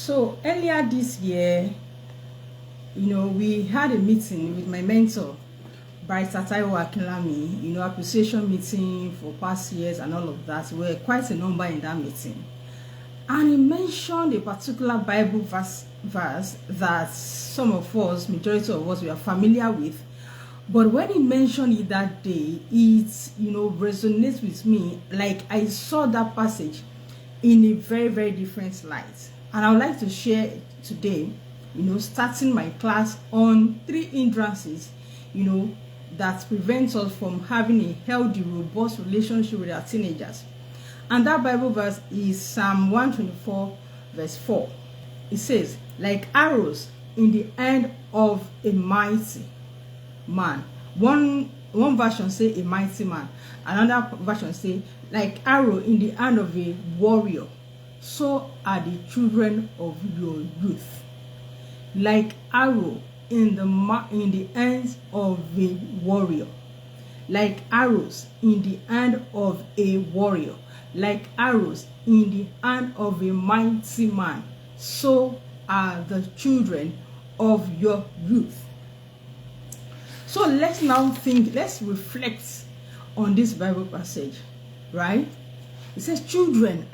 So earlier this year, we had a meeting with my mentor, Barrister Taiwo Akinlami, appreciation meeting for past years and all of that. We were quite a number in that meeting. And he mentioned a particular Bible verse that some of us, majority of us, we are familiar with. But when he mentioned it that day, it, resonates with me. Like I saw that passage in a very, very different light. And I would like to share today, starting my class on 3 hindrances, that prevents us from having a healthy, robust relationship with our teenagers. And that Bible verse is Psalm 124, verse 4. It says, like arrows in the hand of a mighty man. One version say a mighty man. Another version say like arrow in the hand of a warrior. So are the children of your youth. Like arrow in the hands of a warrior. Like arrows in the hand of a warrior. Like arrows in the hand of a mighty man. So are the children of your youth. So let's reflect on this Bible passage, right? It says children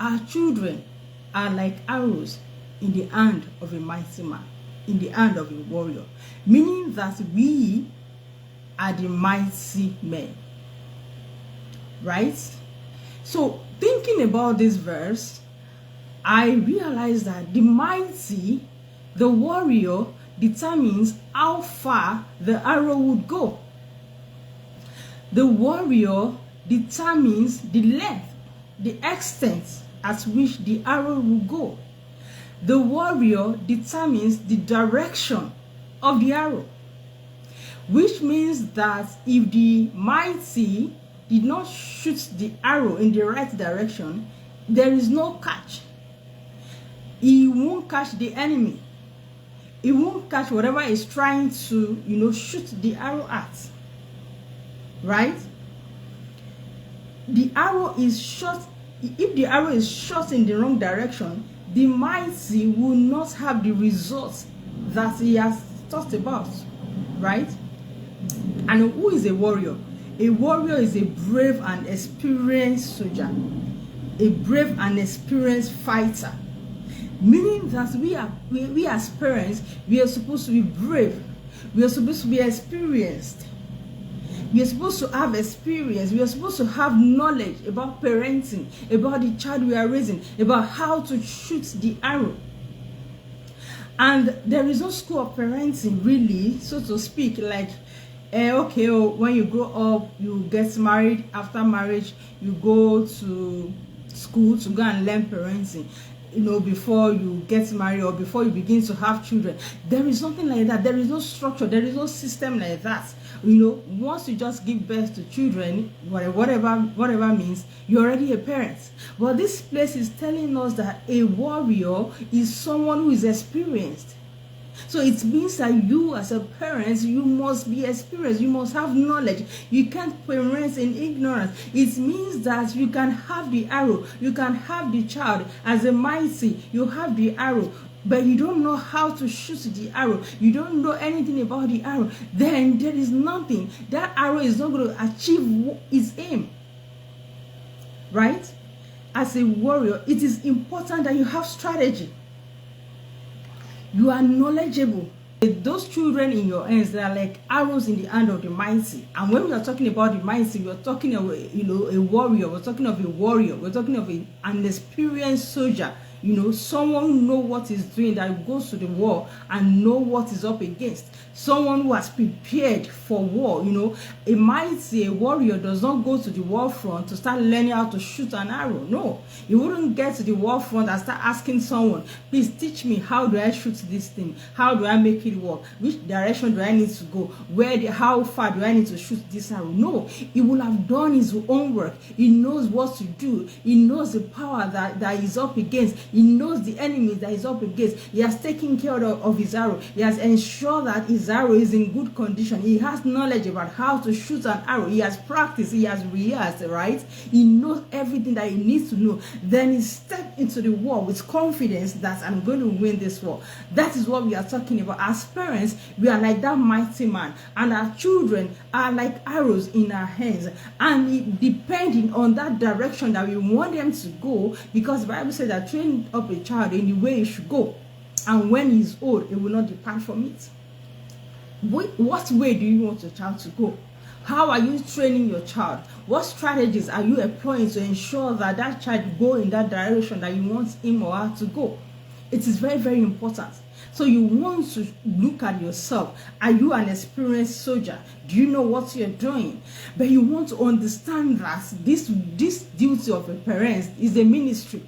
are like arrows in the hand of a mighty man, in the hand of a warrior, meaning that we are the mighty men, right? So thinking about this verse, I realized that the mighty, the warrior, determines how far the arrow would go. The warrior determines the length, the extent at which the arrow will go. The warrior determines the direction of the arrow, which means that if the mighty did not shoot the arrow in the right direction, there is no catch. He won't catch the enemy. He won't catch whatever is trying to, shoot the arrow at. Right? The arrow is shot. If the arrow is shot in the wrong direction, the mighty will not have the results that he has thought about. Right? And who is a warrior? A warrior is a brave and experienced soldier. A brave and experienced fighter. Meaning that we as parents, we are supposed to be brave. We are supposed to be experienced. We are supposed to have experience. We are supposed to have knowledge about parenting, about the child we are raising, about how to shoot the arrow. And there is no school of parenting, really, so to speak, like, when you grow up, you get married. After marriage, you go to school to go and learn parenting. Before you get married or before you begin to have children. There is nothing like that. There is no structure. There is no system like that. Once you just give birth to children, whatever means, you're already a parent. But this place is telling us that a warrior is someone who is experienced. So it means that you as a parent, you must be experienced. You must have knowledge. You can't parent in ignorance. It means that you can have the arrow. You can have the child as a mighty. You have the arrow, but you don't know how to shoot the arrow. You don't know anything about the arrow. Then there is nothing. That arrow is not going to achieve its aim. Right? As a warrior, it is important that you have strategy. You are knowledgeable. Those children in your hands, they are like arrows in the hand of the mighty. And when we are talking about the mighty, we are talking of a warrior. We're talking of a warrior. We're talking of an experienced soldier. Someone who knows what he's doing, that goes to the war and know what he's up against. Someone who has prepared for war. A mighty, a warrior does not go to the war front to start learning how to shoot an arrow. No, you wouldn't get to the war front and start asking someone, please teach me, how do I shoot this thing? How do I make it work? Which direction do I need to go? How far do I need to shoot this arrow? No, he will have done his own work. He knows what to do. He knows the power that he's up against. He knows the enemies that he's up against. He has taken care of his arrow. He has ensured that his arrow is in good condition. He has knowledge about how to shoot an arrow. He has practiced. He has rehearsed, right? He knows everything that he needs to know. Then he steps into the war with confidence that I'm going to win this war. That is what we are talking about. As parents, we are like that mighty man, and our children are like arrows in our hands, and depending on that direction that we want them to go, because the Bible says that train up a child in the way he should go, and when he's old, he will not depart from it. What way do you want your child to go? How are you training your child? What strategies are you employing to ensure that that child go in that direction that you want him or her to go? It is very, very important. So you want to look at yourself. Are you an experienced soldier? Do you know what you're doing? But you want to understand that this duty of a parent is a ministry.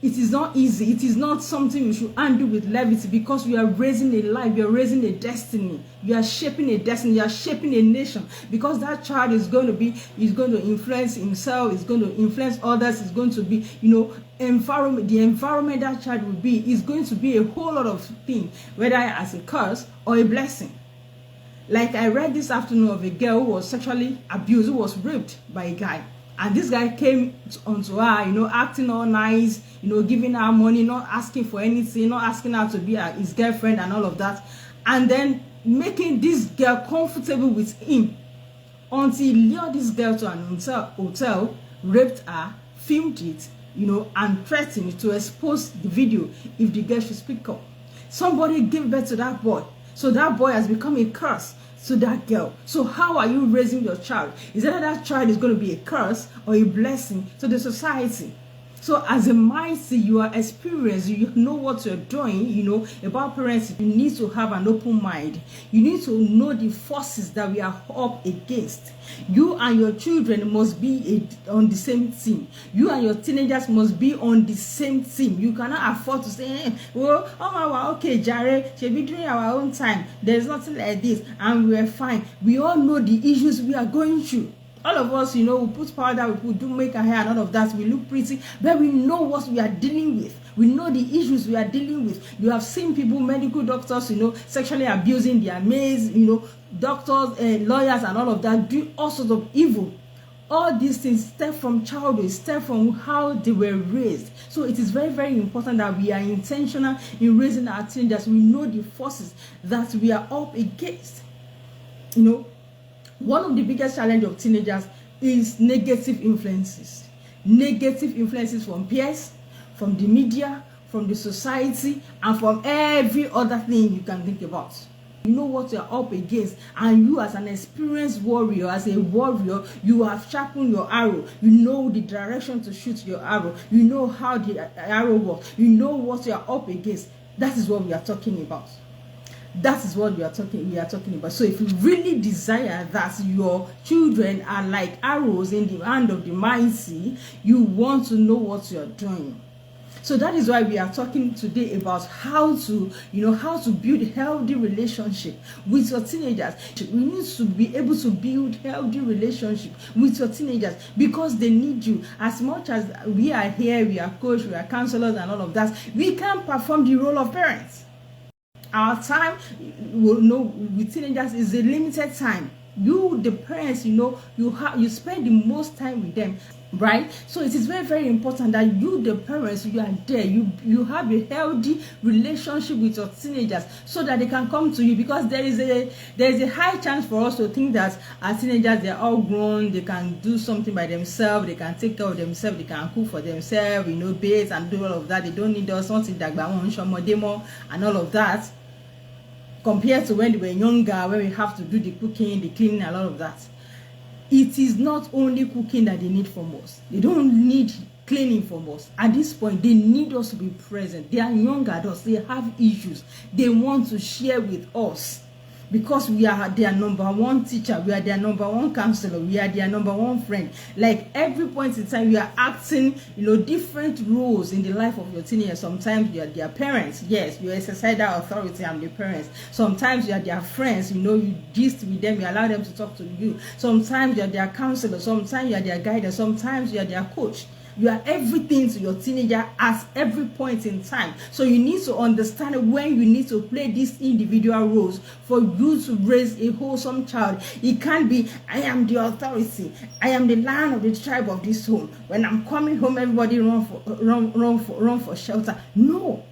It is not easy. It is not something you should handle with levity, because you are raising a life, you are raising a destiny, you are shaping a destiny, you are shaping a nation, because that child is going to influence himself, is going to influence others, is going to be, the environment that child will be is going to be a whole lot of things, whether as a curse or a blessing. Like I read this afternoon of a girl who was sexually abused, who was raped by a guy. And this guy came onto her, acting all nice, giving her money, not asking for anything, not asking her to be his girlfriend and all of that. And then making this girl comfortable with him until he lured this girl to an hotel, raped her, filmed it, and threatened to expose the video if the girl should speak up. Somebody gave birth to that boy. So that boy has become a curse to that girl. So how are you raising your child? Is that that child is going to be a curse or a blessing to the society? So as a mighty, you are experienced, you know what you're doing, about parents. You need to have an open mind. You need to know the forces that we are up against. You and your children must be on the same team. You and your teenagers must be on the same team. You cannot afford to say, okay, Jare, she'll be doing our own time. There's nothing like this, and we're fine. We all know the issues we are going through. All of us, we put powder, we do make our hair and all of that. We look pretty, but we know what we are dealing with. We know the issues we are dealing with. You have seen people, medical doctors, sexually abusing their maids, doctors, lawyers and all of that, doing all sorts of evil. All these things step from childhood, step from how they were raised. So it is very, very important that we are intentional in raising our teenagers. We know the forces that we are up against. One of the biggest challenges of teenagers is negative influences. Negative influences from peers, from the media, from the society, and from every other thing you can think about. You know what you're up against, and you as an experienced warrior, as a warrior, you have sharpened your arrow. You know the direction to shoot your arrow. You know how the arrow works. You know what you're up against. That is what we are talking about. That is what we are talking about. So if you really desire that your children are like arrows in the hand of the mighty, you want to know what you're doing. So that is why we are talking today about how to build healthy relationship with your teenagers. We need to be able to build healthy relationship with your teenagers, because they need you. As much as we are here, we are coaches, we are counselors and all of that, we can perform the role of parents. Our time, with teenagers is a limited time. You, the parents, you spend the most time with them, right? So it is very, very important that you, the parents, you are there. You have a healthy relationship with your teenagers so that they can come to you, because there is a high chance for us to think that our teenagers, they are all grown, they can do something by themselves, they can take care of themselves, they can cook for themselves, bathe and do all of that. They don't need us and all of that. Compared to when they were younger, where we have to do the cooking, the cleaning, and all of that. It is not only cooking that they need from us. They don't need cleaning from us. At this point, they need us to be present. They are young adults. They have issues. They want to share with us, because we are their number one teacher. We are their number one counselor. We are their number one friend. Like every point in time, we are acting, different roles in the life of your teenagers. Sometimes you are their parents. Yes, you exercise that authority. I'm the parents. Sometimes you are their friends. You gist with them. You allow them to talk to you. Sometimes you are their counselor. Sometimes you are their guide. Sometimes you are their coach. You are everything to your teenager at every point in time. So you need to understand when you need to play these individual roles for you to raise a wholesome child. It can't be, I am the authority, I am the lion of the tribe of this home. When I'm coming home, everybody run for shelter. No,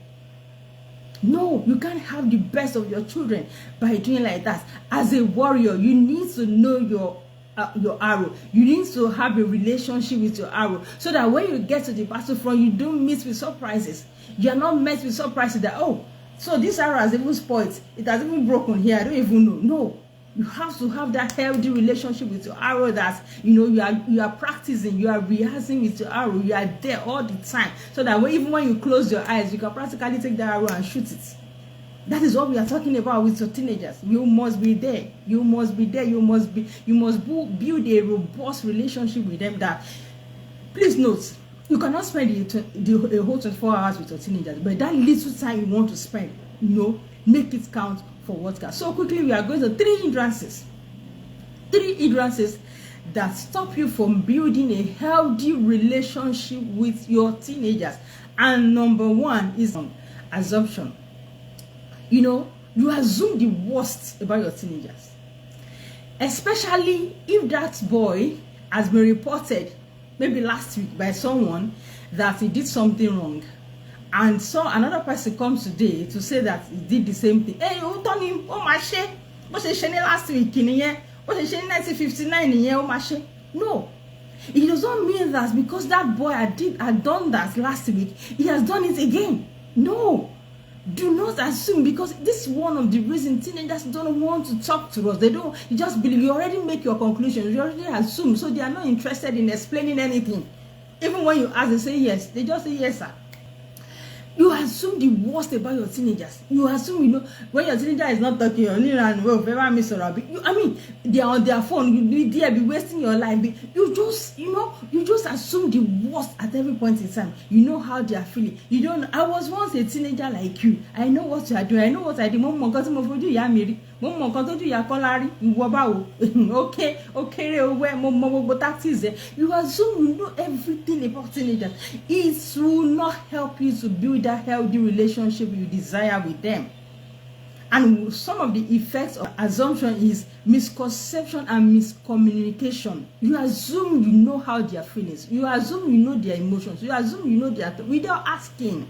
you can't have the best of your children by doing like that. As a warrior, you need to know your arrow. You need to have a relationship with your arrow, so that when you get to the battlefront, you don't meet with surprises. You are not met with surprises that, oh, so this arrow has even spoiled, it has even broken here, I don't even know. No, you have to have that healthy relationship with your arrow, that you are practicing, you are rehearsing with your arrow, you are there all the time, so that even when you close your eyes, you can practically take the arrow and shoot it. That is what we are talking about with your teenagers. You must be there. You must be there. You must build a robust relationship with them. That, please note, you cannot spend the whole 24 hours with your teenagers, but that little time you want to spend, make it count for what counts. So quickly, we are going to 3 hindrances. 3 hindrances that stop you from building a healthy relationship with your teenagers. And number 1 is assumption. You assume the worst about your teenagers, especially if that boy has been reported maybe last week by someone that he did something wrong, and so another person comes today to say that he did the same thing. Hey, you told him, oh my shit, what she last week what she 1959 No, it doesn't mean that because that boy had done that last week, he has done it again. No. Do not assume, because this is one of the reasons teenagers don't want to talk to us. They don't. You just believe. You already make your conclusions. You already assume. So they are not interested in explaining anything. Even when you ask, they say yes. They just say yes, sir. You assume the worst about your teenagers. You assume, when your teenager is not talking, they are on their phone. You be wasting your life. You just assume the worst at every point in time. You know how they are feeling. You don't. I was once a teenager like you. I know what you are doing. I know what I did. You assume you know everything about teenagers. It will not help you to build that healthy relationship you desire with them. And some of the effects of assumption is misconception and miscommunication. You assume you know how they are feeling. You assume you know their emotions. You assume you know their without asking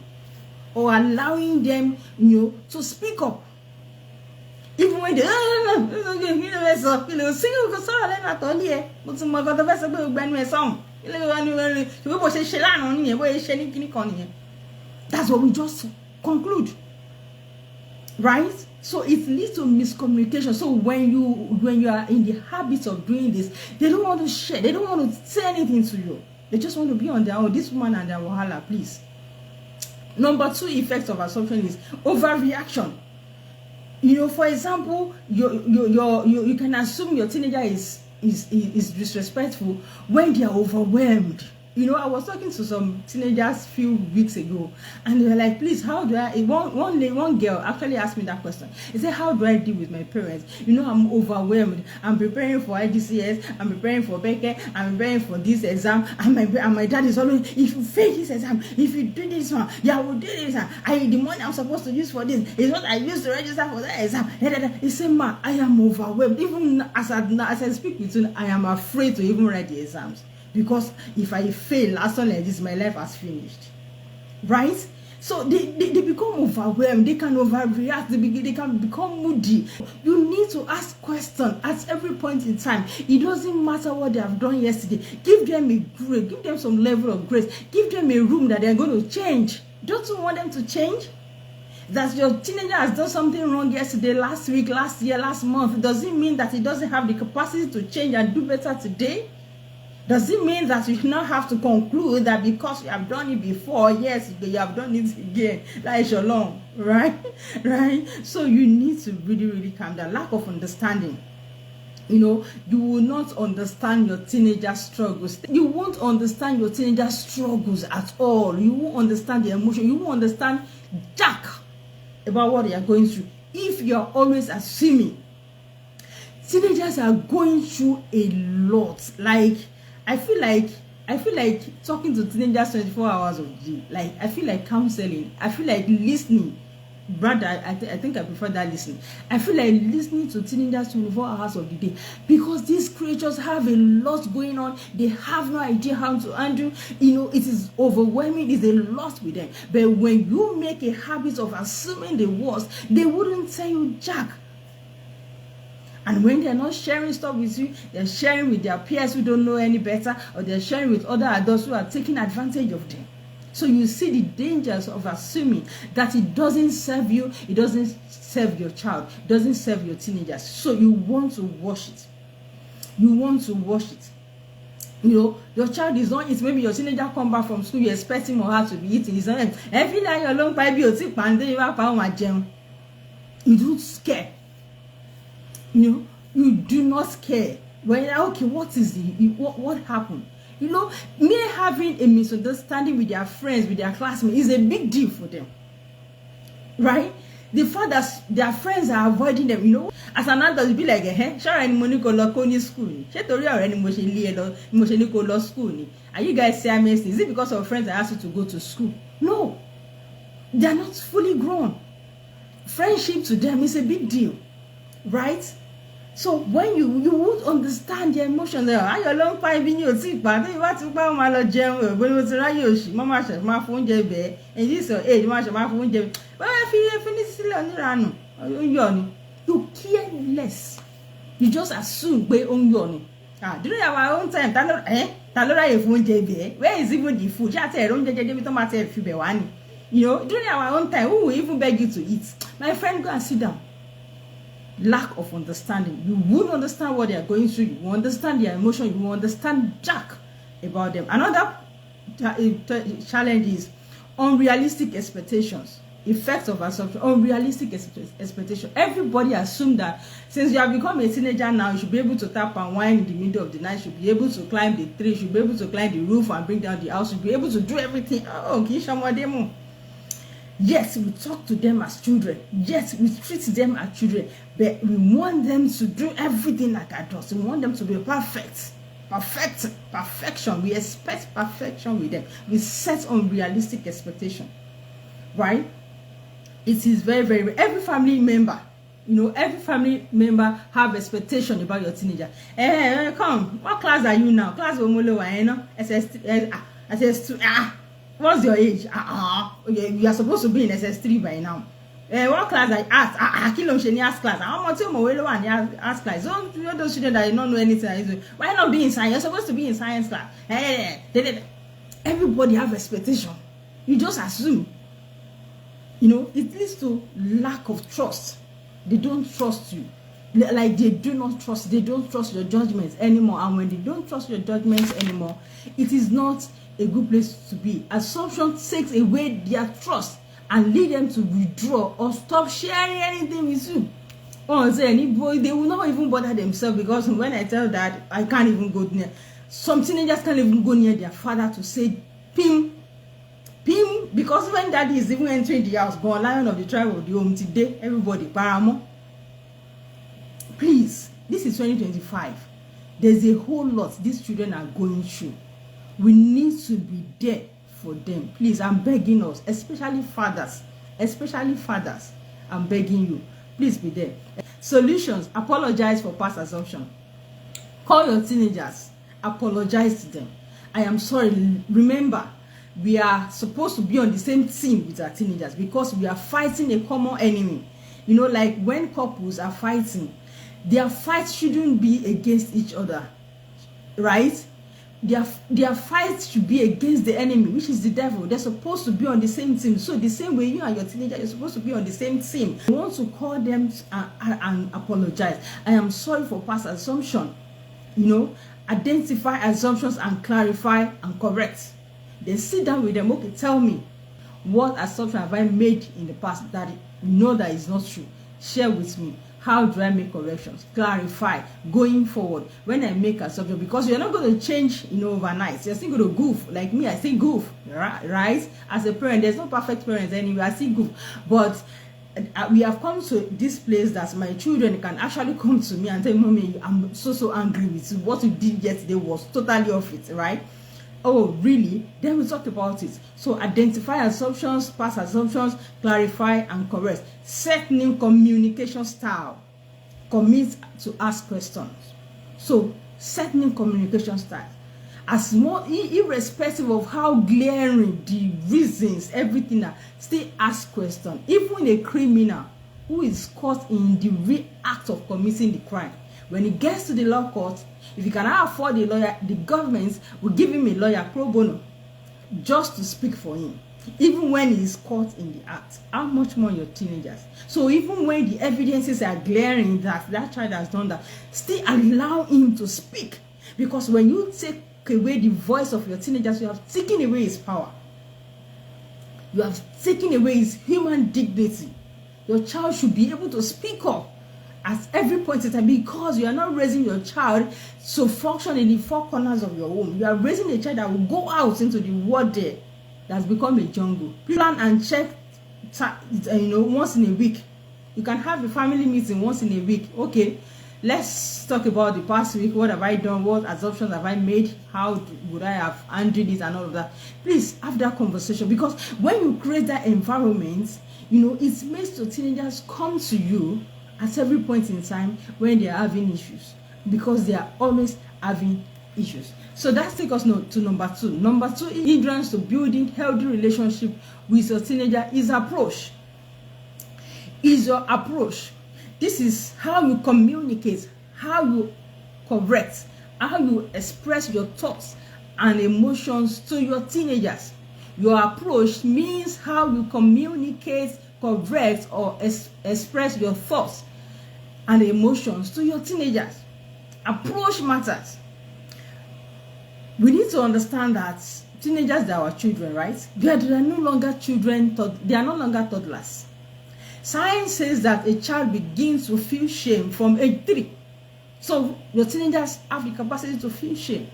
or allowing them, to speak up. Even when they that's what we just conclude, right? So it leads to miscommunication. So when you are in the habit of doing this, they don't want to share, they don't want to say anything to you. They just want to be on their own. This woman and their wahala, please. Number 2 effect of assumption is overreaction. For example, you can assume your teenager is disrespectful when they are overwhelmed. I was talking to some teenagers few weeks ago, and they were like, please, how do I, one girl actually asked me that question. He said, how do I deal with my parents? I'm overwhelmed. I'm preparing for IGCS, I'm preparing for Becker, I'm preparing for this exam, and my dad is always, if you fail this exam, if you do this one, yeah, we'll do this one. The money I'm supposed to use for this is what I used to register for that exam. He said, ma, I am overwhelmed. Even as I speak with you, I am afraid to even write the exams. Because if I fail as soon as this, my life has finished, right? So they become overwhelmed. They can overreact. They can become moody. You need to ask questions at every point in time. It doesn't matter what they have done yesterday. Give them a grace. Give them some level of grace. Give them a room that they're going to change. Don't you want them to change? That your teenager has done something wrong yesterday, last week, last year, last month. Does it mean that he doesn't have the capacity to change and do better today? Does it mean that you now have to conclude that because you have done it before, yes, you have done it again? That is your long, right? Right? So you need to really, really calm down. Lack of understanding. You will not understand your teenager struggles. You won't understand your teenager struggles at all. You won't understand the emotion. You won't understand jack about what they are going through if you are always assuming. Teenagers are going through a lot. Like, I feel like I feel like talking to teenagers 24 hours of the day. Like, I feel like counseling. I feel like listening. Brother, I think I prefer that listening. I feel like listening to teenagers 24 hours of the day, because these creatures have a lot going on. They have no idea how to handle. You know, it is overwhelming. It's a lot with them. But when you make a habit of assuming the worst, they wouldn't tell you jack. And when they're not sharing stuff with you, they're sharing with their peers who don't know any better, or they're sharing with other adults who are taking advantage of them. So you see the dangers of assuming that it doesn't serve you, it doesn't serve your child, it doesn't serve your teenagers. So you want to wash it. You want to wash it. You know, your child is not eating. Maybe your teenager come back from school, you expect him or her to be eating. It's not every night you're long by you don't care. You know, you do not care. When okay, what is what happened? You know, me having a misunderstanding with their friends, with their classmates, is a big deal for them, right? The fact that their friends are avoiding them, you know, as an adult, you'll be like, sure, any money go to school. School. Are you guys saying is it because of friends that ask you to go to school? No, they are not fully grown. Friendship to them is a big deal, right? So when you would understand their emotions, I long five in your seat, but you want to buy my gem when was Rayoshi, Mama shall my phone jebe, and this or age, much of my phone jebe. Well, I finish still on the run. You care less. You just assume we own yoni. During our own time, Talora phone jebe. Where is even the food? Just a room to matter if you be one. You know, during our own time, who will even beg you to eat? My friend, go and sit down. Lack of understanding. You won't understand what they are going through. You won't understand their emotion. You won't understand jack about them. Another challenge is unrealistic expectations. Effects of assumption. Unrealistic expectation. Everybody assumes that since you have become a teenager now, you should be able to tap and wine in the middle of the night. You should be able to climb the tree. You should be able to climb the roof and bring down the house. You should be able to do everything. Oh, Kishamademo. Yes, we talk to them as children. Yes, we treat them as children. But we want them to do everything like adults. We want them to be perfect. Perfection. We expect perfection with them. We set unrealistic expectation. Right? It is very, very, every family member, you know, every family member have expectation about your teenager. Come, what class are you now? Class SS2. What's your age? You are supposed to be in SS3 by now. What class I asked? Ask class. How much more ask class? Don't those students that don't know anything. Why not be in science? You're supposed to be in science class. Everybody have expectation. You just assume. You know, it leads to lack of trust. They don't trust you. Like they do not trust. They don't trust your judgments anymore. And when they don't trust your judgments anymore, it is not a good place to be. Assumption takes away their trust and lead them to withdraw or stop sharing anything with you. Or say they will not even bother themselves, because when I tell that, I can't even go near. Some teenagers can't even go near their father to say pim, because when daddy is even entering the house, born lion of the tribe of the home today, everybody paramo. Please, this is 2025. There's a whole lot these children are going through. We need to be there for them. Please, I'm begging us, especially fathers, I'm begging you, please be there. Solutions: apologize for past assumption. Call your teenagers, apologize to them. I am sorry. Remember, we are supposed to be on the same team with our teenagers, because we are fighting a common enemy. You know, like when couples are fighting, their fight shouldn't be against each other, right? Their fight should be against the enemy, which is the devil. They're supposed to be on the same team. So the same way you and your teenager, you're supposed to be on the same team. You want to call them and apologize. I am sorry for past assumption. You know, identify assumptions and clarify and correct. Then sit down with them. Okay, tell me, what assumption have I made in the past that you know that is not true? Share with me. How do I make corrections? Clarify going forward when I make assumption, because you're not going to change, you know, overnight. You're still going to goof. Like me, I still goof, right? As a parent, there's no perfect parents anyway. I still goof, but we have come to this place that my children can actually come to me and tell me, "Mommy, I'm so angry with you. What you did yesterday was totally off it," right? Oh, really? Then we talk about it. So identify assumptions, past assumptions, clarify and correct. Set new communication style. Commit to ask questions. So set new communication style. As more irrespective of how glaring the reasons, everything, still ask questions. Even a criminal who is caught in the real act of committing the crime, when he gets to the law court, if he cannot afford a lawyer, the government will give him a lawyer pro bono just to speak for him, even when he is caught in the act. How much more your teenagers? So even when the evidences are glaring that that child has done that, still allow him to speak, because when you take away the voice of your teenagers, you have taken away his power. You have taken away his human dignity. Your child should be able to speak up at every point in time, because you are not raising your child to function in the four corners of your home. You are raising a child that will go out into the world there that's become a jungle. Plan and check, once in a week. You can have a family meeting once in a week. Okay, let's talk about the past week. What have I done? What assumptions have I made? How would I have handled it and all of that? Please have that conversation, because when you create that environment, it makes your teenagers come to you at every point in time when they are having issues, because they are always having issues. So that takes us to number 2. Number 2 hindrance to building healthy relationship with your teenager is approach. Is your approach. This is how you communicate, how you correct, how you express your thoughts and emotions to your teenagers. Your approach means how you communicate, correct, or express your thoughts and emotions to your teenagers. Approach matters. We need to understand that teenagers, they are our children, right? They are no longer children, they are no longer toddlers. Science says that a child begins to feel shame from age 3. So your teenagers have the capacity to feel shame.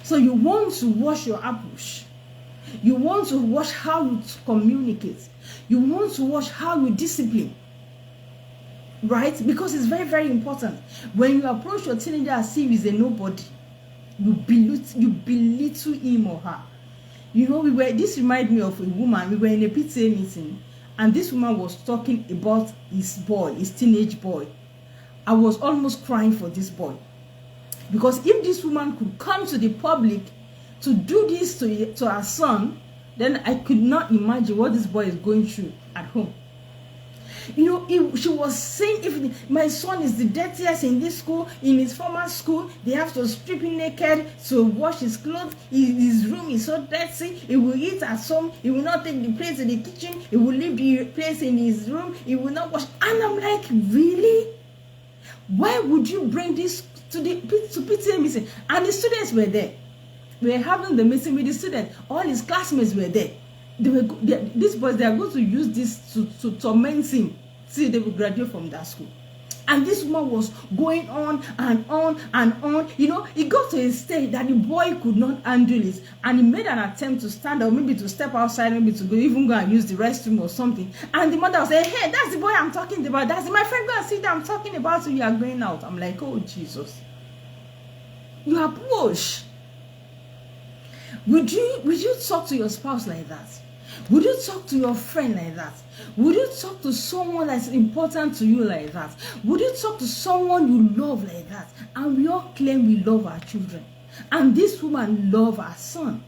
So you want to watch your approach. You want to watch how you communicate. You want to watch how you discipline. Right? Because it's very, very important. When you approach your teenager as if he's a nobody, you belittle him or her. This reminds me of a woman. We were in a PTA meeting, and this woman was talking about his teenage boy. I was almost crying for this boy. Because if this woman could come to the public to do this to her son, then I could not imagine what this boy is going through at home. She was saying, if my son is the dirtiest in this school, in his former school, they have to strip him naked to wash his clothes. His room is so dirty. He will eat at home. He will not take the plates in the kitchen. He will leave the plates in his room. He will not wash. And I'm like, really? Why would you bring this to PTA meeting? And the students were there. We were having the meeting with the students. All his classmates were there. These boys, they are going to use this to torment him till they will graduate from that school. And this woman was going on and on and on. It got to a stage that the boy could not handle it, and he made an attempt to stand up, maybe to step outside, maybe to even go and use the restroom or something. And the mother was saying, hey, that's the boy I'm talking about. That's my friend. Go and sit down. I'm talking about you. You are going out. I'm like, oh, Jesus. You approach. Would you talk to your spouse like that? Would you talk to your friend like that? Would you talk to someone that's important to you like that? Would you talk to someone you love like that? And we all claim we love our children. And this woman loves her son.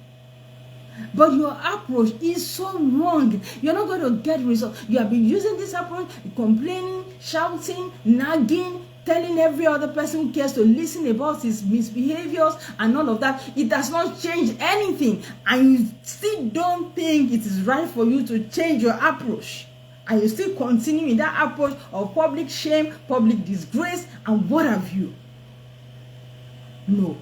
But your approach is so wrong. You're not going to get results. You have been using this approach, complaining, shouting, nagging, telling every other person who cares to listen about his misbehaviors and all of that. It does not change anything. And you still don't think it is right for you to change your approach. And you still continue in that approach of public shame, public disgrace, and what have you. No.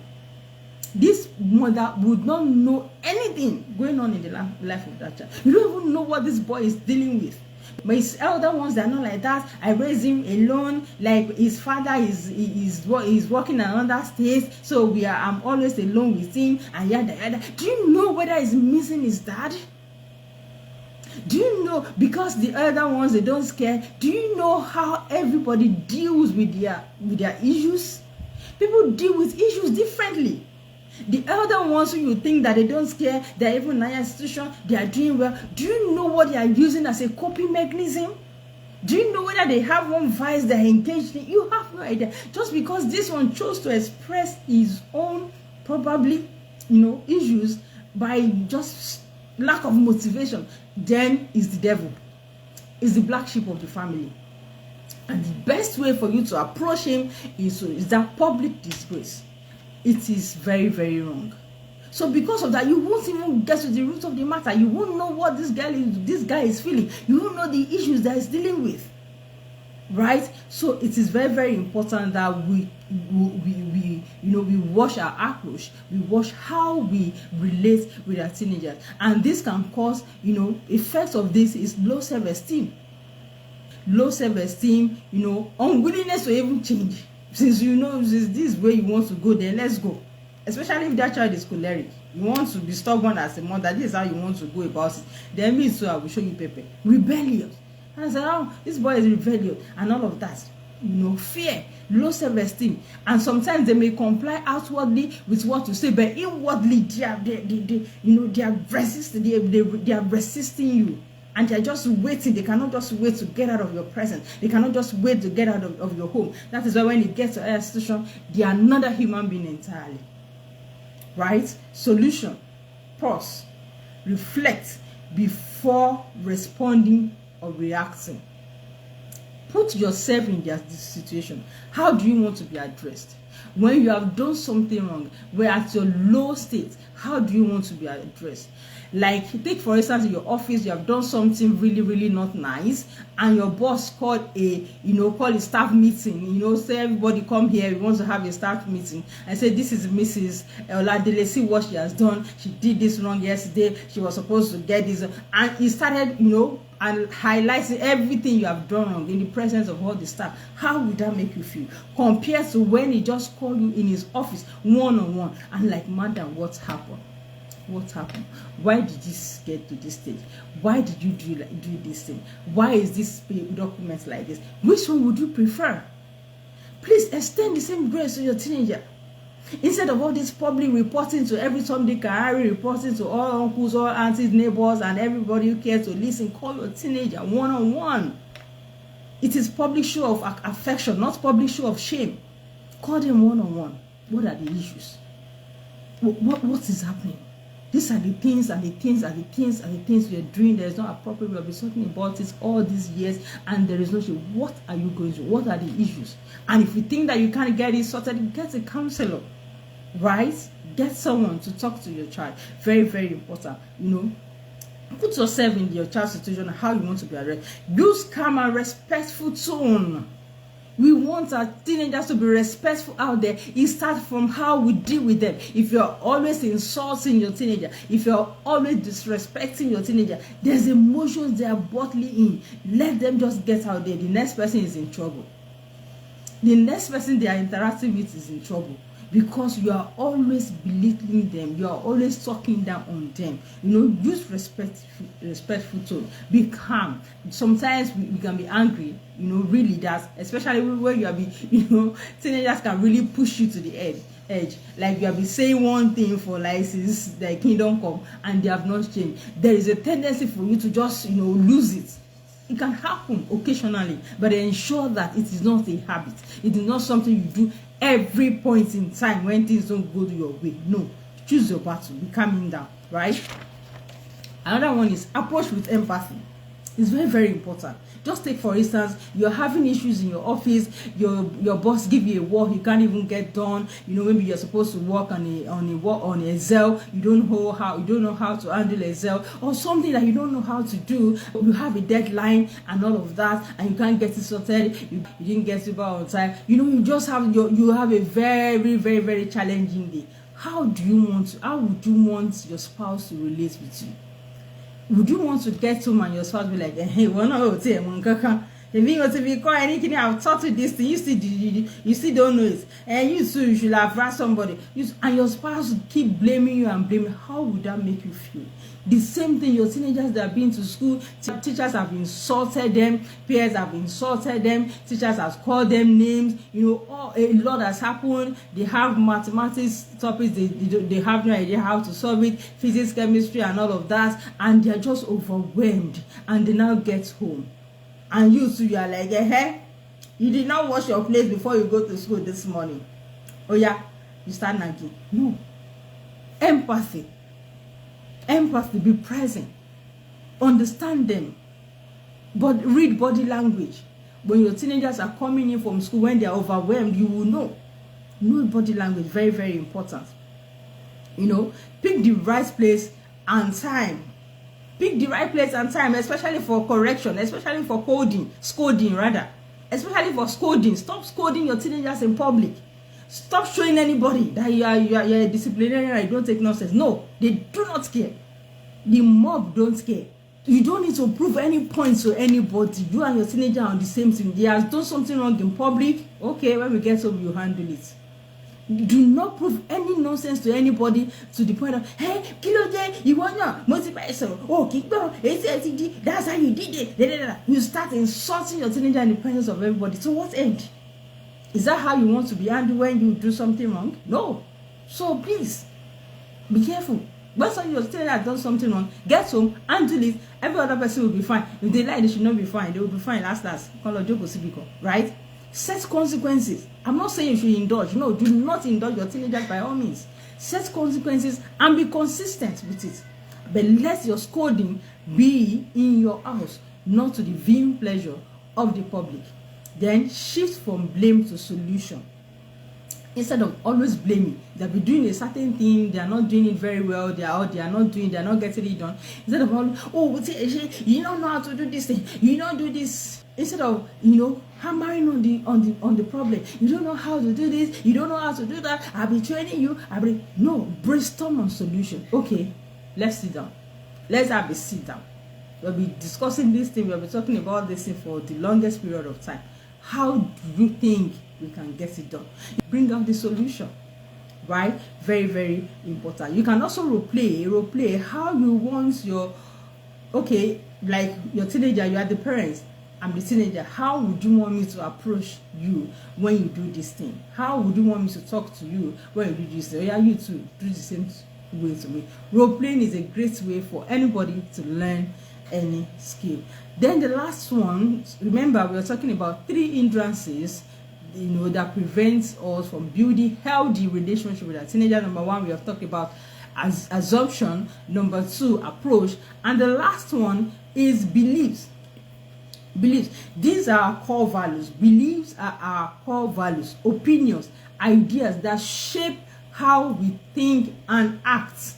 This mother would not know anything going on in the life of that child. You don't even know what this boy is dealing with. But his elder ones, they're not like that. I raised him alone. Like his father is working in another state, so I'm always alone with him. And yada. Do you know whether he's missing his dad? Do you know, because the elder ones, they don't scare? Do you know how everybody deals with their issues? People deal with issues differently. The elder ones who you think that they don't care, they're even in higher institution, they are doing well. Do you know what they are using as a coping mechanism? Do you know whether they have one vice they're engaged in? You have no idea. Just because this one chose to express his own, probably, issues by just lack of motivation, then is the devil. Is the black sheep of the family. And the best way for you to approach him is that public disgrace. It is very, very wrong. So because of that, you won't even get to the root of the matter. You won't know what this guy is feeling. You won't know the issues that he's dealing with. Right? So it is very, very important that we watch our approach, we watch how we relate with our teenagers. And this can cause, effects of this is low self-esteem. Low self-esteem, unwillingness to even change. Since this is where you want to go, then let's go. Especially if that child is choleric. You want to be stubborn as a mother, this is how you want to go about it. Then me too, I will show you paper. Rebellious. And I said, oh, this boy is rebellious, and all of that. Fear, low self-esteem. And sometimes they may comply outwardly with what you say, but inwardly they are resisting you. And they're just waiting. They cannot just wait to get out of your presence. They cannot just wait to get out of your home. That is why when you get to a institution, they are another human being entirely. Right? Solution. Pause. Reflect before responding or reacting. Put yourself in their situation. How do you want to be addressed? When you have done something wrong, where at your low state, how do you want to be addressed? Like, take for instance, in your office, you have done something really, really not nice, and your boss called a staff meeting. Say everybody come here, we want to have a staff meeting. I said, this is Mrs. Oladele, see what she has done. She did this wrong yesterday. She was supposed to get this, and he started, and highlighting everything you have done wrong in the presence of all the staff. How would that make you feel? Compared to when he just called you in his office one-on-one, and like, madam, what happened? What happened? Why did this get to this stage? Why did you do this thing? Why is this document like this? Which one would you prefer? Please extend the same grace to your teenager. Instead of all this public reporting to every Sunday, Harry reporting to all uncles, all aunties, neighbors, and everybody who cares to listen, call your teenager one-on-one. It is public show of affection, not public show of shame. Call them one-on-one. What are the issues? What is happening? These are the things and the things and the things and the things we are doing. There is no appropriate way of be talking about it all these years, and there is no shame. What are you going to? What are the issues? And if you think that you can't get it sorted, get a counselor, right? Get someone to talk to your child. Very, very important. Put yourself in your child's situation, how you want to be addressed. Use calm and respectful tone. We want our teenagers to be respectful out there. It starts from how we deal with them. If you're always insulting your teenager, if you're always disrespecting your teenager, there's emotions they are bottling in. Let them just get out there. The next person is in trouble. The next person they are interacting with is in trouble. Because you are always belittling them, you are always talking down on them. Use respectful tone. Be calm. Sometimes we can be angry. Really, that's especially when you are teenagers can really push you to the edge. Like you have been saying one thing for like since the kingdom come, and they have not changed. There is a tendency for you to just lose it. It can happen occasionally, but ensure that it is not a habit. It is not something you do every point in time when things don't go your way. No, choose your battle. Be calming down, right? Another one is approach with empathy. It's very, very important. Just take for instance, you're having issues in your office. Your boss give you a work you can't even get done. Maybe you're supposed to work on a Excel. You don't know how to handle Excel, or something that you don't know how to do. You have a deadline and all of that, and you can't get it sorted. You didn't get it on time. You just have a very, very, very challenging day. How would you want your spouse to relate with you? Would you want to get home and your spouse be like, hey, we're not okay, If you want to be called anything, I've taught you this thing. You still don't know it. And you too, you should have asked somebody. And your spouse keep blaming you and blaming. How would that make you feel? The same thing, your teenagers that have been to school, teachers have insulted them, peers have insulted them, teachers have called them names. A lot has happened. They have mathematics topics, they have no idea how to solve it, physics, chemistry, and all of that, and they're just overwhelmed. And they now get home. And you too, you are like, you did not wash your plate before you go to school this morning. Oh yeah, you start nagging. No. Empathy, be present, understand them, but read body language. When your teenagers are coming in from school, when they are overwhelmed, you will know body language. Very, very important. Pick the right place and time. Pick the right place and time, especially for correction, especially for scolding rather, especially for scolding. Stop scolding your teenagers in public. Stop showing anybody that you are a disciplinarian and you don't take nonsense. No, they do not care. The mob don't care. You don't need to prove any points to anybody. You and your teenager are on the same thing. They have done something wrong in public. Okay, when we get home, you handle it. Do not prove any nonsense to anybody to the point of, hey, Kiloje, you want to multiply so? Oh, that's how you did it. You start insulting your teenager in the presence of everybody. To what end? Is that how you want to be handled when you do something wrong? No. So please, be careful. When your teenager has done something wrong, get home, handle it. Every other person will be fine. If they lie, they should not be fine. They will be fine. Last. Right? Set consequences. I'm not saying you should indulge. No, do not indulge your teenagers by all means. Set consequences and be consistent with it. But let your scolding be in your house, not to the vain pleasure of the public. Then shift from blame to solution. Instead of always blaming, they'll be doing a certain thing, they are not doing it very well, they are not getting it done. Instead of you don't know how to do this thing, you don't do this. Instead of hammering on the problem, you don't know how to do this, you don't know how to do that. I'll be training you. No, brainstorm on solution. Okay, let's sit down. Let's have a sit down. We'll be discussing this thing. We'll be talking about this thing for the longest period of time. How do you think we can get it done? Bring out the solution, right? Very, very important. You can also role play how you want like your teenager, you are the parents, I'm the teenager. How would you want me to approach you when you do this thing? How would you want me to talk to you when you do this thing? You too do the same way to me. Role playing is a great way for anybody to learn any skill. Then the last one, remember we are talking about 3 hindrances that prevents us from building healthy relationship with our teenager. Number 1, we have talked about assumption. Number 2, approach, and the last one is beliefs. These are our core values. Beliefs are our core values, opinions, ideas that shape how we think and act.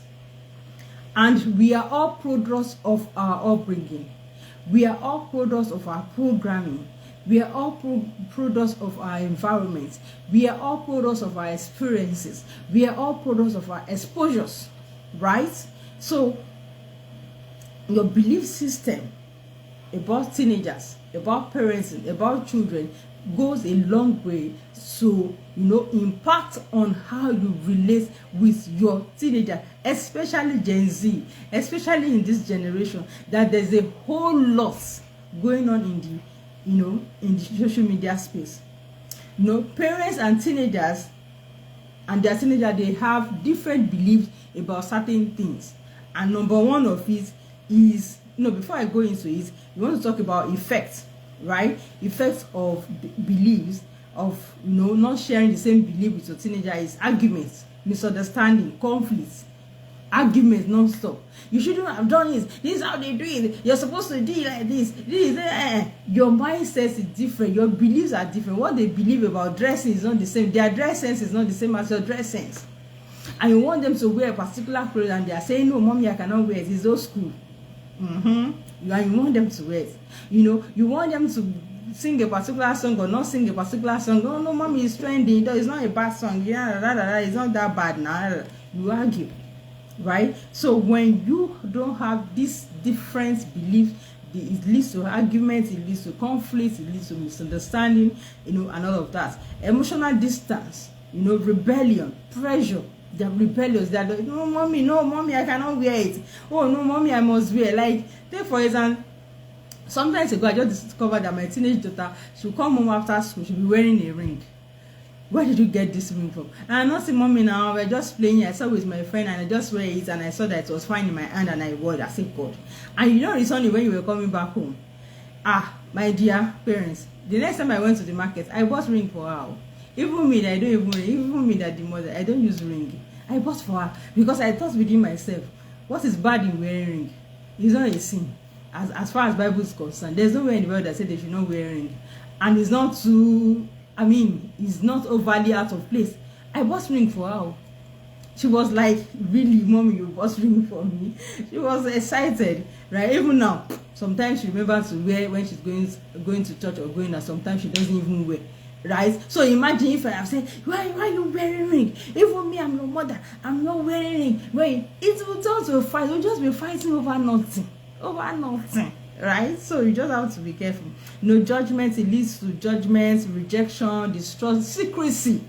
And we are all products of our upbringing. We are all products of our programming. We are all products of our environment. We are all products of our experiences. We are all products of our exposures, right? So your belief system about teenagers, about parenting, about children goes a long way to impact on how you relate with your teenager, especially Gen Z, especially in this generation, that there's a whole lot going on in the social media space. Parents and teenagers and their teenager, they have different beliefs about certain things, and number one of it is, before I go into it, we want to talk about effects, right? Effects of beliefs, of not sharing the same belief with your teenager is arguments, misunderstanding, conflicts, arguments non-stop. You shouldn't have done this. This is how they do it. You're supposed to do it like this. Your mindset is different. Your beliefs are different. What they believe about dressing is not the same. Their dress sense is not the same as your dress sense. And you want them to wear a particular clothes, and they are saying, no, mommy, I cannot wear it. It's old school. And you want them to wear it. You want them to sing a particular song or not sing a particular song. No, mommy, is trending. It's not a bad song. It's not that bad now. You argue, right? So when you don't have these different beliefs it leads to arguments, it leads to conflict, it leads to misunderstanding, and all of that. Emotional distance, rebellion, pressure. They're rebellious. They're like, no, mommy, I cannot wear it. Oh, no, mommy, I must wear. Like, take for example, sometimes ago, I just discovered that my teenage daughter, she'll come home after school, she'll be wearing a ring. Where did you get this ring from? And I'm not saying, mommy, now, we're just playing. I saw it with my friend, and I just wear it, and I saw that it was fine in my hand, and I wore it. I said, God. And it's only when you were coming back home. My dear parents, the next time I went to the market, I bought ring for her. Even me that I don't even ring, even me that the mother, I don't use ring. I bought for her because I thought within myself, what is bad in wearing ring? It's not a sin. As far as Bible is concerned, there's nowhere in the world that said they should not wear ring. And it's not too, it's not overly out of place. I bought ring for her. She was like, really, mommy, you bought ring for me? She was excited, right? Even now, sometimes she remembers to wear when she's going to church or going out. Sometimes she doesn't even wear. Right? So imagine if I have said, why are you wearing ring? Even me, I'm your mother, I'm not wearing ring. Right? It will turn to a fight. We'll just be fighting over nothing. Right? So you just have to be careful. No judgment, it leads to judgment, rejection, distrust, secrecy.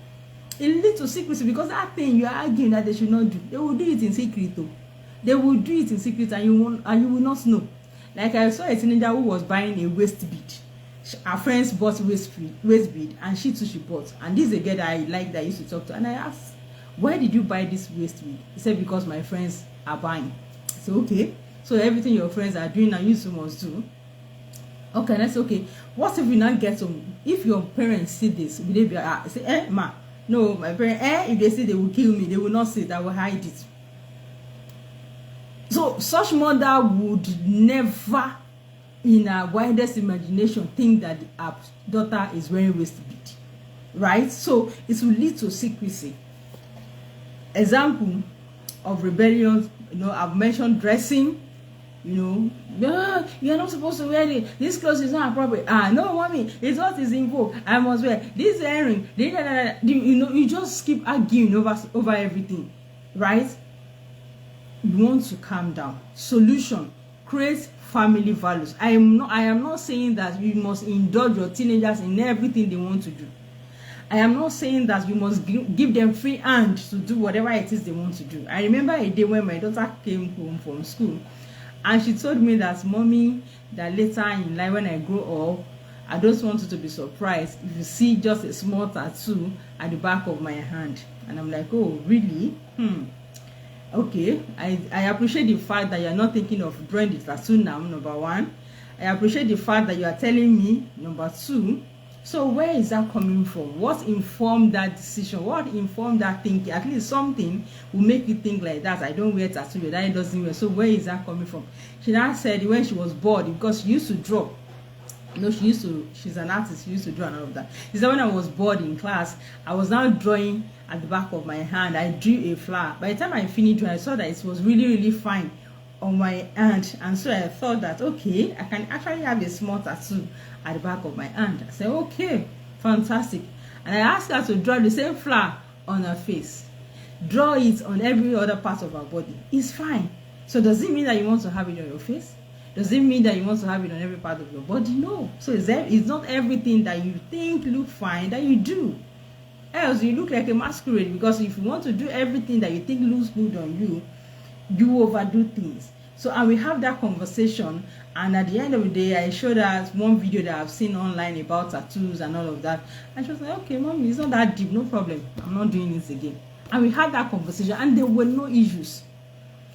It leads to secrecy because that thing you are arguing that they should not do, they will do it in secret though. They will do it in secret, and you will not know. Like I saw a teenager who was buying a waist bead. Her friends bought waist bead, and she too, she bought. And this is a girl that I like, that I used to talk to, and I asked, why did you buy this waist bead? He said, because my friends are buying. So okay, so everything your friends are doing now, you too must do. Okay, that's okay. What if you not get home? If your parents see this, will they be say, ma, no, my parents, if they see, they will kill me. They will not see it, I will hide it. So such mother would never, in our widest imagination, think that our daughter is wearing waist bead, right? So it will lead to secrecy. Example of rebellion, I've mentioned dressing. You're not supposed to wear it. This clothes is not appropriate. No, mommy, it's what is in vogue. I must wear this earring. You just keep arguing over everything, right? You want to calm down. Solution: create family values. I am not saying that you must indulge your teenagers in everything they want to do. I am not saying that you must give them free hand to do whatever it is they want to do. I remember a day when my daughter came home from school, and she told me that, mommy, that later in life when I grow up, I just want you to be surprised if you see just a small tattoo at the back of my hand. And I'm like, oh, really? Okay, I appreciate the fact that you're not thinking of drawing the tattoo now, number one. I appreciate the fact that you are telling me, number two. So where is that coming from? What informed that decision? What informed that thinking? At least something will make you think like that. I don't wear tattoo, your daddy doesn't wear. So where is that coming from? She now said when she was bored, because she used to draw. She's an artist, she used to draw and all of that. She said when I was bored in class, I was now drawing at the back of my hand. I drew a flower. By the time I finished drawing, I saw that it was really, really fine on my hand. And so I thought that, okay, I can actually have a small tattoo at the back of my hand. I said, okay, fantastic. And I asked her to draw the same flower on her face. Draw it on every other part of her body. It's fine. So does it mean that you want to have it on your face? Does it mean that you want to have it on every part of your body? No. So it's not everything that you think look fine that you do. Else you look like a masquerade, because if you want to do everything that you think looks good on you, you overdo things. So and we have that conversation, and at the end of the day, I showed her one video that I've seen online about tattoos and all of that, and she was like, okay, mommy, it's not that deep, no problem, I'm not doing this again. And we had that conversation, and there were no issues.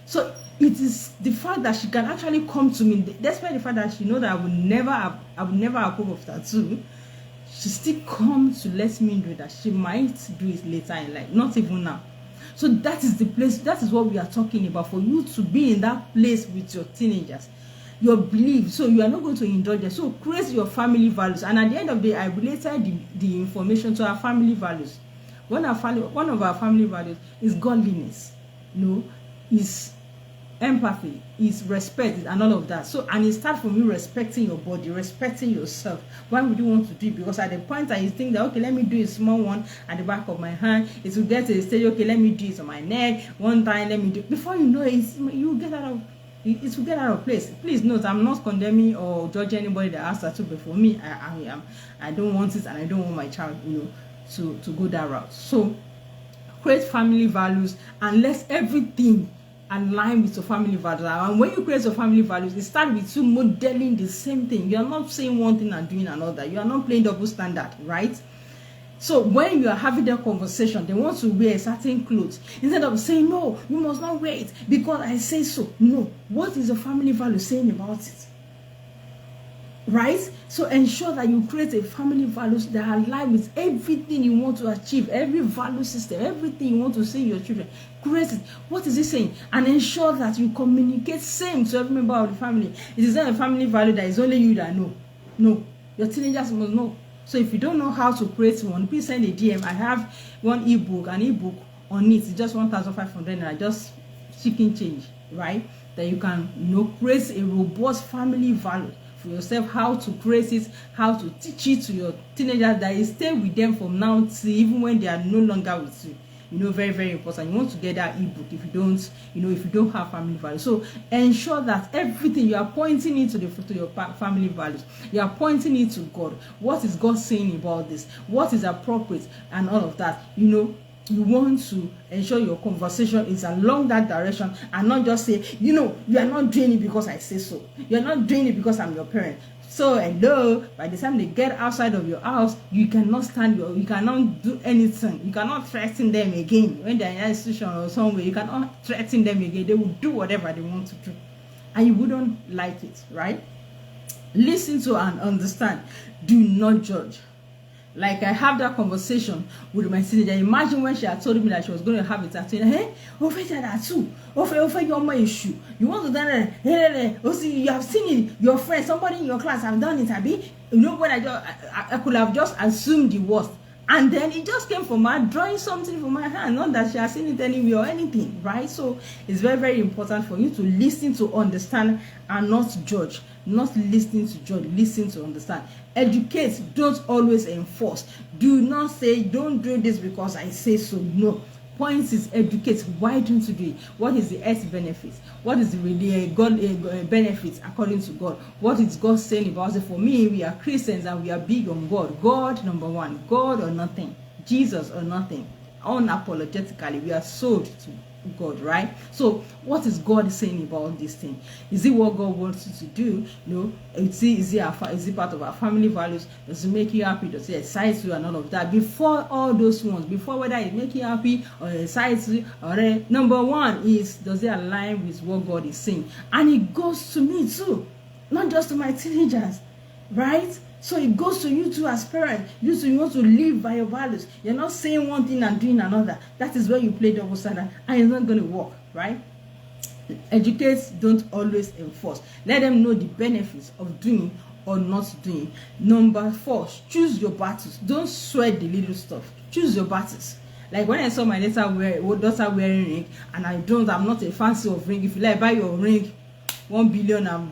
So it is the fact that she can actually come to me, despite the fact that she knows that I would never approve of tattoo, she still comes to let me know that she might do it later in life, not even now. So that is the place, that is what we are talking about, for you to be in that place with your teenagers, your belief. So you are not going to indulge them. So create your family values. And at the end of the day, I related the information to our family values. One of our family values is godliness, is empathy, is respect, and all of that. So, and it starts from you respecting your body, respecting yourself. Why would you want to do it? Because at the point that you think that, okay, let me do a small one at the back of my hand, it will get to the stage, okay, let me do it on my neck one time, let me do it. Before you know it, you get out of it will get out of place. Please note, I'm not condemning or judging anybody that has tattoo, but for me, I don't want it, and I don't want my child, to go that route. So create family values and let everything align with your family values. And when you create your family values, it starts with you modeling the same thing. You are not saying one thing and doing another. You are not playing double standard, right? So when you are having that conversation, they want to wear certain clothes. Instead of saying, no, you must not wear it because I say so. No. What is the family value saying about it? Right? So ensure that you create a family values that align with everything you want to achieve, every value system, everything you want to say to your children. Create it. What is it saying? And ensure that you communicate same to every member of the family. It is not a family value that is only you that know. No. Your teenagers must know. So if you don't know how to create one, please send a DM. I have one an ebook on it. It's just 1,500 naira, just chicken change, right? That you can, create a robust family value for yourself, how to create it, how to teach it to your teenagers, that you stay with them from now to even when they are no longer with you. Very, very important. You want to get that ebook if you don't have family values. So ensure that everything you are pointing into your family values, you are pointing it to God. What is God saying about this? What is appropriate and all of that? You want to ensure your conversation is along that direction and not just say, you are not doing it because I say so. You're not doing it because I'm your parent. So by the time they get outside of your house, you cannot you cannot do anything. You cannot threaten them again. When they're in an institution or somewhere, you cannot threaten them again. They will do whatever they want to do. And you wouldn't like it, right? Listen to and understand. Do not judge. Like I have that conversation with my teenager. Imagine when she had told me that she was going to have a tattoo. Hey, over tattoo, over your my issue. You want to done it? Oh, see, you have seen it. Your friend, somebody in your class have done it. Abi, when I could have just assumed the worst, and then it just came from her drawing something from my hand. Not that she has seen it anywhere or anything, right? So it's very, very important for you to listen, to understand, and not judge. Not listening to judge, listen to understand. Educate, don't always enforce. Do not say, don't do this because I say so. No. Point is educate. Why don't you do it? What is the earth benefits? What is the really God benefits according to God? What is God saying about it? For me, we are Christians and we are big on God. God, number one. God or nothing. Jesus or nothing. Unapologetically, we are sold to God, right? So what is God saying about this thing? Is it what God wants you to do? Is it part of our family values? Does it make you happy? Does it excite you and all of that? Before all those ones, before whether it make you happy or excite you, number one is, does it align with what God is saying? And it goes to me too, not just to my teenagers, right? So it goes to you too as parents. You want to live by your values. You're not saying one thing and doing another. That is where you play double standard, and it's not going to work, right? Educate, don't always enforce. Let them know the benefits of doing or not doing. Number 4, choose your battles. Don't sweat the little stuff. Choose your battles. Like when I saw my daughter wearing ring, and I'm not a fancy of ring. If you like, buy your ring, 1 billion and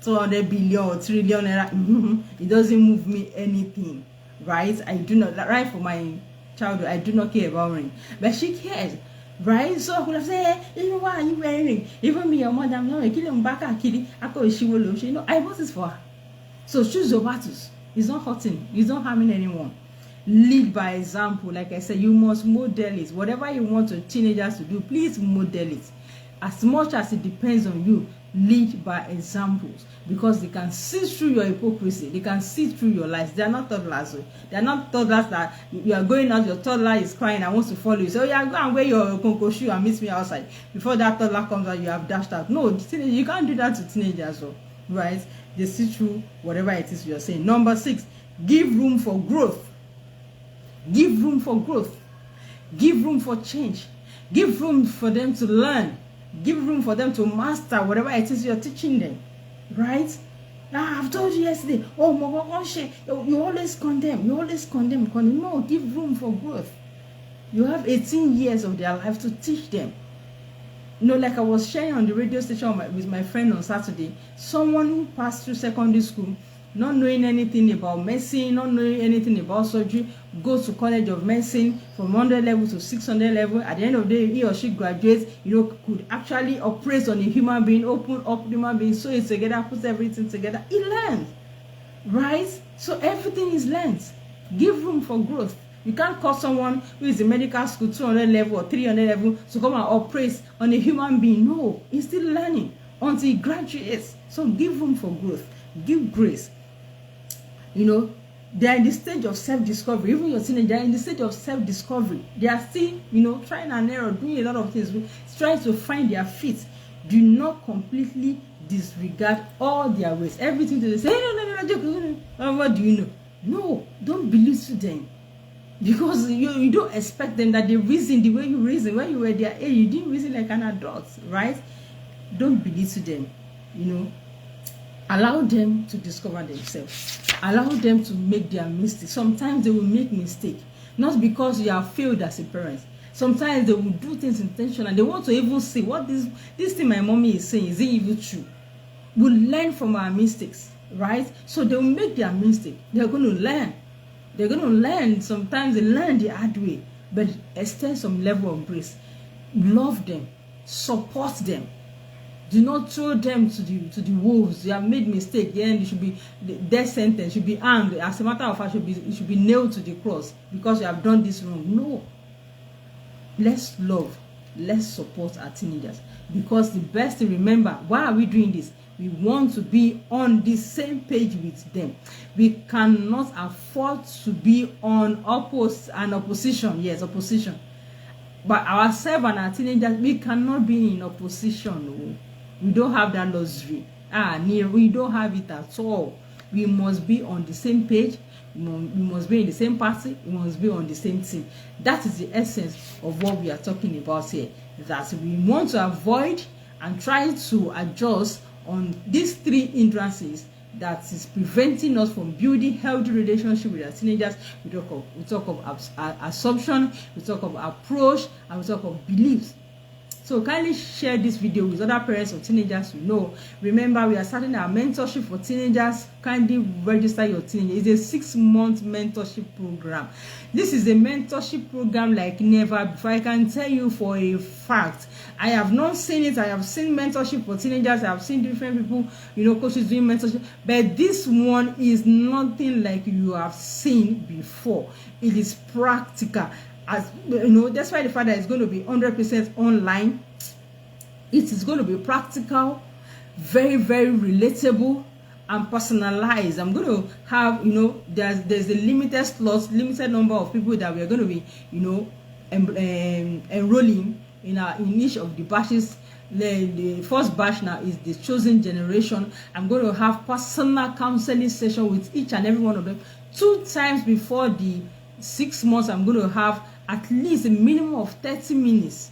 200 billion or trillion naira, it doesn't move me anything, right? I do not, right? For my childhood, I do not care about ring, but she cares, right? So I could have said, hey, why are you wearing ring? Even me, your mother, I'm not killing back and killing. I bought this for her. So choose your battles. It's not hurting. It's not harming anyone. Lead by example. Like I said, you must model it. Whatever you want your teenagers to do, please model it. As much as it depends on you, lead by examples, because they can see through your hypocrisy. They can see through your lies. They are not toddlers. They are not toddlers that you are going out, your toddler is crying and wants to follow you. So yeah, go and wear your conco shoe and meet me outside. Before that toddler comes out, you have dashed out. No, you can't do that to teenagers, right? They see through whatever it is you are saying. Number 6, give room for growth. Give room for growth. Give room for change. Give room for them to learn. Give room for them to master whatever it is you're teaching them, right? Now, I've told you yesterday, you always condemn. No, give room for growth. You have 18 years of their life to teach them. Like I was sharing on the radio station with my friend on Saturday, someone who passed through secondary school, not knowing anything about medicine, not knowing anything about surgery, goes to college of medicine from 100 level to 600 level. At the end of the day, he or she graduates, could actually operate on a human being, open up human being, sew it together, put everything together. He learns, right? So everything is learned. Give room for growth. You can't call someone who is in medical school 200 level or 300 level to come and operate on a human being. No, he's still learning until he graduates. So give room for growth. Give grace. They are in the stage of self-discovery. Even your teenagers, they are in the stage of self-discovery. They are still, trying and error, doing a lot of things, trying to find their feet. Do not completely disregard all their ways. Everything they say, no, what do you know? No, don't belittle them. Because you don't expect them that they reason the way you reason. When you were their age, you didn't reason like an adult, right? Don't belittle them, Allow them to discover themselves. Allow them to make their mistakes. Sometimes they will make mistakes, not because you have failed as a parent. Sometimes they will do things intentionally. They want to even see what this thing my mommy is saying, is it even true? We'll learn from our mistakes, right? So they will make their mistake. They're going to learn. They're going to learn. Sometimes they learn the hard way, but extend some level of grace. Love them. Support them. Do not throw them to the wolves. You have made mistake. Then you should be death sentence. Should be hanged. As a matter of fact, you should be nailed to the cross because you have done this wrong. No. Let's love. Let's support our teenagers, because the best thing, remember, why are we doing this? We want to be on the same page with them. We cannot afford to be on opposition. Yes, opposition. But ourselves and our teenagers, we cannot be in opposition. No. We don't have that luxury. We don't have it at all. We must be on the same page. We must be in the same party. We must be on the same team. That is the essence of what we are talking about here. That we want to avoid and try to adjust on these 3 hindrances that is preventing us from building healthy relationship with our teenagers. We talk of assumption, we talk of approach, and we talk of beliefs. So kindly share this video with other parents of teenagers you know. Remember, we are starting our mentorship for teenagers. Kindly register your teenager. It's a 6-month mentorship program. This is a mentorship program like never before. I can tell you for a fact. I have not seen it. I have seen mentorship for teenagers. I have seen different people, coaches doing mentorship. But this one is nothing like you have seen before. It is practical. As that's why the fact that it's going to be 100% online. It is going to be practical, very, very relatable, and personalized. I'm going to have, there's a limited slots, limited number of people that we are going to be, enrolling in each of the batches. The first batch now is the chosen generation. I'm going to have personal counseling session with each and every one of them 2 times before the 6 months. I'm going to have at least a minimum of 30 minutes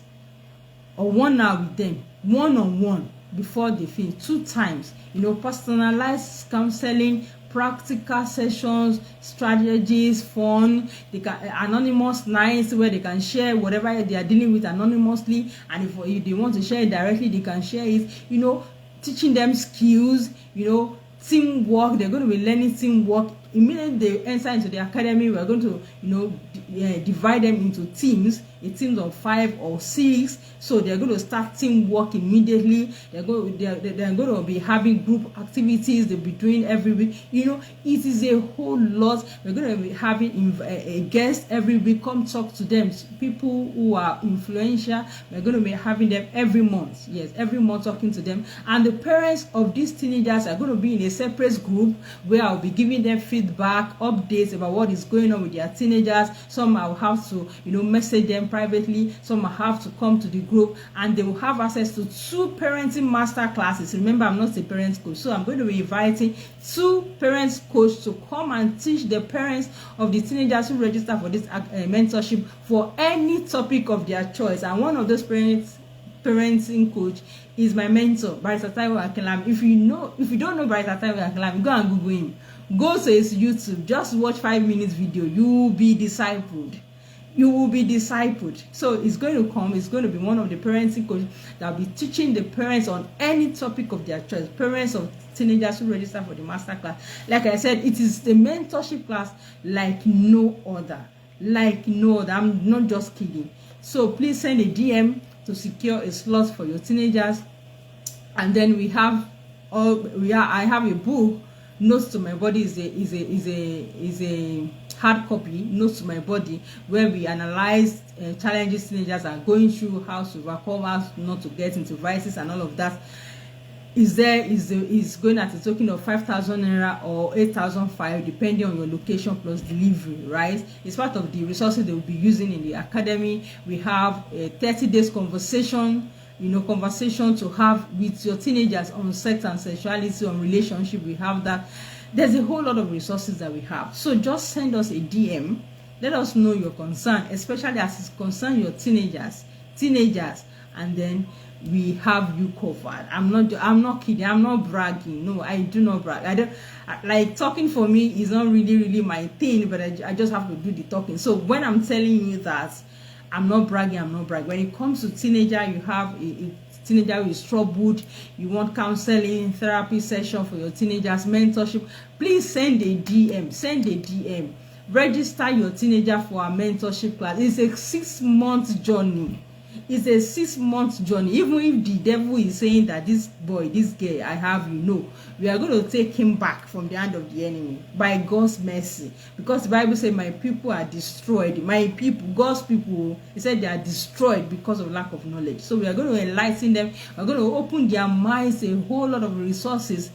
or 1 hour with them, one-on-one, before they finish. 2 times, personalized counseling, practical sessions, strategies, fun. They can anonymous nights where they can share whatever they are dealing with anonymously, and if they want to share it directly, they can share it. Teaching them skills, teamwork. They're going to be learning teamwork. Immediately they enter into the academy, we're going to, divide them into teams, a team of 5 or 6. So they're going to start teamwork immediately. They're going to be having group activities they'll be doing every week. It is a whole lot. We're going to be having a guest every week come talk to them. People who are influential. We're going to be having them every month. Yes, every month talking to them. And the parents of these teenagers are going to be in a separate group where I'll be giving them feedback, updates about what is going on with their teenagers. Some I'll have to, message them privately. Some will have to come to the group, and they will have access to 2 parenting master classes. Remember, I'm not a parent coach, so I'm going to be inviting 2 parents coach to come and teach the parents of the teenagers who register for this mentorship for any topic of their choice. And one of those parenting coach is my mentor, Barrister Taiwo Akinlami. If you don't know Barrister Taiwo Akinlami, go and Google him. Go to his YouTube. Just watch 5 minutes video. You will be discipled. you will be discipled. So it's going to come, it's going to be one of the parenting coaches that will be teaching the parents on any topic of their choice. Parents of teenagers who register for the master class. Like I said, it is the mentorship class like no other. Like no other. I'm not just kidding. So please send a DM to secure a slot for your teenagers. And then I have a book, Notes to My Body is a hard copy, Notes to My Body, where we analyze challenges teenagers are going through, how to overcome, how not to get into vices and all of that. Is going at a token of 5,000 naira or 8,500 depending on your location plus delivery, right? It's part of the resources they will be using in the academy. We have a 30 days conversation, conversation to have with your teenagers on sex and sexuality, on relationship. We have that. There's a whole lot of resources that we have. So just send us a DM. Let us know your concern, especially as it concerns your teenagers, and then we have you covered. I'm not kidding. I'm not bragging. No, I do not brag. I don't like talking. For me is not really my thing, but I just have to do the talking. So when I'm telling you that I'm not bragging, when it comes to teenager, you have a teenager who is troubled, you want counseling, therapy session for your teenagers, mentorship, please send a DM. Register your teenager for our mentorship class. It's a 6-month journey. It's a 6-month journey. Even if the devil is saying that this boy, this girl, I have, we are going to take him back from the hand of the enemy by God's mercy. Because the Bible says, my people are destroyed. My people, God's people, he said they are destroyed because of lack of knowledge. So we are going to enlighten them. We're going to open their minds, a whole lot of resources.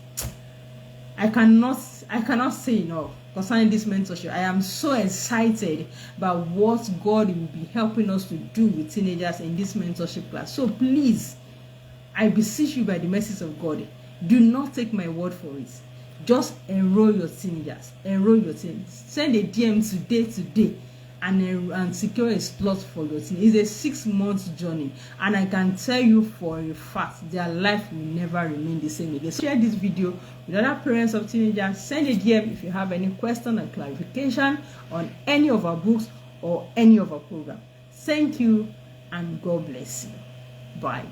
I cannot say enough concerning this mentorship. I am so excited about what God will be helping us to do with teenagers in this mentorship class. So please, I beseech you by the mercies of God, do not take my word for it. Just enroll your teenagers. Send a DM today and secure a slot for your teen. It's a 6-month journey, and I can tell you for a fact their life will never remain the same again. So share this video with other parents of teenagers. Send a DM if you have any question or clarification on any of our books or any of our program. Thank you, and God bless you. Bye.